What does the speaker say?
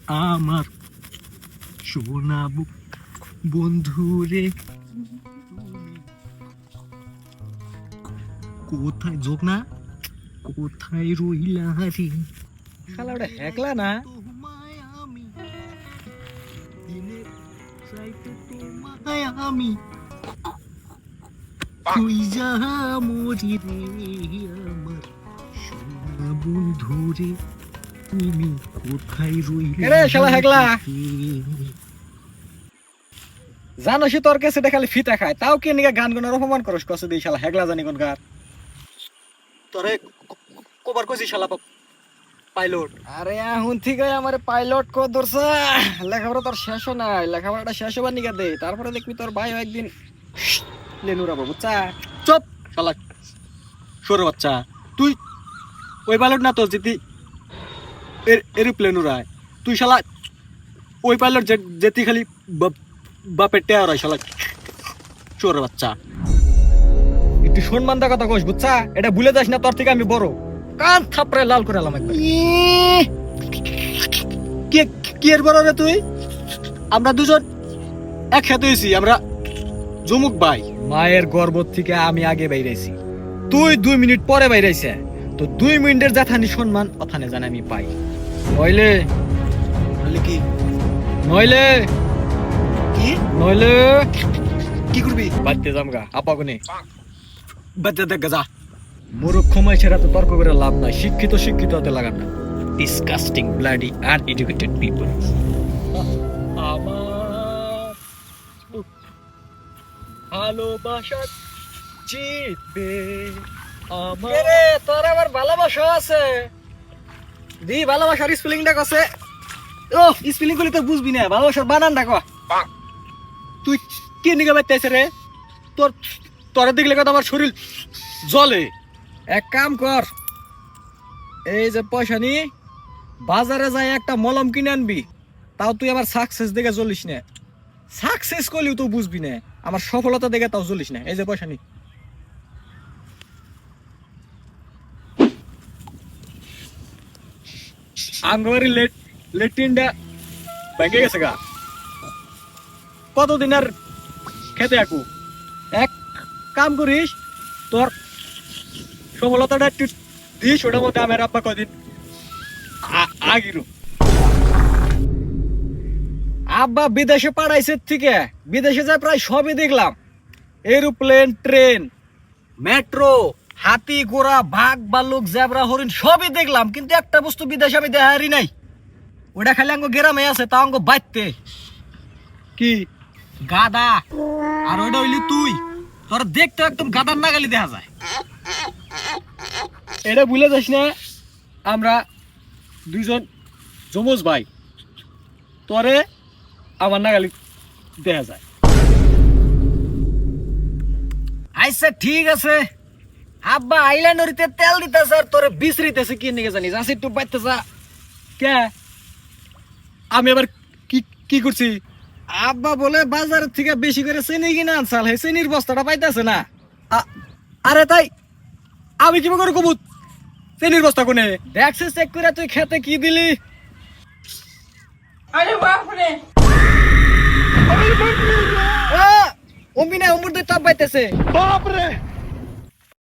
আমার শোনাবো বন্ধুরে, কোথায় যোগ না, কোথায় রইলা রে? শালা ওটা হেকলা না? তোমায় আমি দিনের চাইতে তোমায় আমি খুঁজা মরি রে, আমার সোনা বন্ধুরে তুমি কোথায় রইলা এরে শালা হেকলা। রে? জানোসই তোর কাছে খালি ফিতা খায়, তাও কে নিকে গান গানোর অপমান করস? কষ্ট দিই শালা হেকলা জানি কোন গান। তোরে কবার কইছি শালা পাইলট। আরে এখন থেকে আমার পাইলট কো ধরছে। লেখাপড়া তোর শেষ নাই, লেখাপড়াটা শেষ হবার নিকে দে, তারপরে দেখবি তোর ভাই একদিন প্লেন উড়াবো, বুঝছা? চুপ শালা সরে বাচ্চা, তুই ওই পাইলট না তো যেটি এরোপ্লেন উড়ায়, তুই শালা ওই পাইলট যেটি খালি বাপের টেয়ার হয় শালা সরে বাচ্চা। একটু সম্মান দা কথা কস, বুঝছা? এটা ভুলে যাস না, তোর থেকে আমি বড়। কান থাপড়ে লাল করে এলাম একবার। কি এর বড় রে তুই? আমরা দুজন একসাথে হয়েছি, আমরা জমুক ভাই। মায়ের গর্ভ থেকে আমি আগে বাইরেছি, তুই 2 মিনিট পরে বাইরেছে, তো 2 মিনিটের যাথানি সম্মান ওখানে জানে আমি পাই। নইলে কি নইলে কি নইলে কি করবি? বাড়তে যামগা আপাগুনে। বাচ্চা দেখ যা। মূর্খ মাইছেরা তো তর্ক করে লাভ নাই, শিক্ষিত শিক্ষিত হতে লাগান না। Disgusting bloody uneducated people. আমার ভালোবাসা জিতবে আমার। রে তোর আবার ভালোবাসা আছে? দি ভালোবাসার স্পেলিংটা কসে? ও স্পেলিং করলে তো বুঝবি না, ভালোবাসার বানানটা কো। তুই কি নিগে বাইতেছে রে? তোর তোরে দেখলে কথা আমার শরীর জ্বলে। এক কাম কর, এই যে পয়সা নি বাজারে যাই একটা মলম কিনে আনবি, তাও তুই আমার সাকসেস দেখে চলিস না। সাকসেস করলেও তো বুঝবি না, আমার সফলতা দেখে তাও চলিস না। এই যে পয়সা নি। আঙ্গবারি লেট্রিনটা ভেঙে গেছে গা, কতদিন আর খেতে আকু? এক কাম করিস, তোর সফলতাটা একটু দিস, ওটার মধ্যে আমার আব্বা কদিন আগিরু। আব্বা বিদেশে পাঠাইছে, থেকে বিদেশে যায় প্রায় সবই দেখলাম, এরোপ্লেন, ট্রেন, মেট্রো, হাতি, ঘোড়া, বাঘ, ভাল্লুক, জেব্রা, হরিণ সবই দেখলাম, কিন্তু একটা বস্তু বিদেশে আমি দেখারই নাই। ওটা খালি আঙ্গ গ্রামে আছে, তা আঙ্গ বাইতে কি গাদা। আর ওটা হইলি তুই, তোর দেখতে একদম গাদার নাগালি দেখা যায়। এটা ভুলে যাস না, আমরা দুইজন যমজ ভাই, তোরে আমার নাগালি দেখা যায়। আচ্ছা ঠিক আছে, আব্বা আইল্যান্ডরিতে তেল দিতেছে আর তোরে বিশ্রিতেছে, কি নিকে জানিস? আসি একটু বাইতে যা। কে? আমি আবার কি কি করছি? আব্বা বলে বাজারের থেকে বেশি করে চিনি কিনা আনছাল, হে চিনির বস্তাটা পাইতেছে না। আরে তাই আমি কি করে কবুত চেনির বস্তা কোনে? দেখছে চেক করে তুই খেতে কি দিলি? আরে বাপরে! অমিনা অমুর তাপ পাইতেছে। বাপ রে!